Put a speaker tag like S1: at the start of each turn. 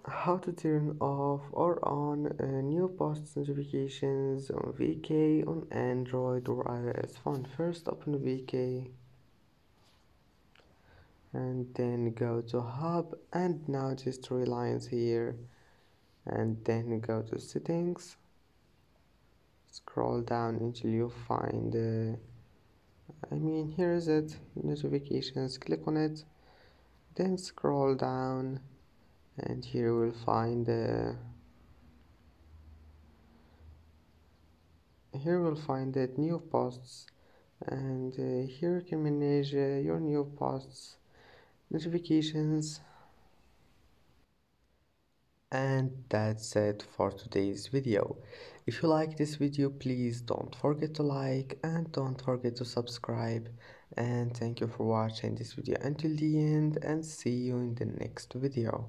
S1: How to turn off or on new post notifications on VK on Android or iOS phone. First open VK and then go to hub and now just three lines here and then go to settings, scroll down until you find here is it, notifications, click on it, then scroll down and here you will find that new posts, and here you can manage your new posts notifications. And that's it for today's video. If you like this video, please don't forget to like and don't forget to subscribe, and thank you for watching this video until the end, and see you in the next video.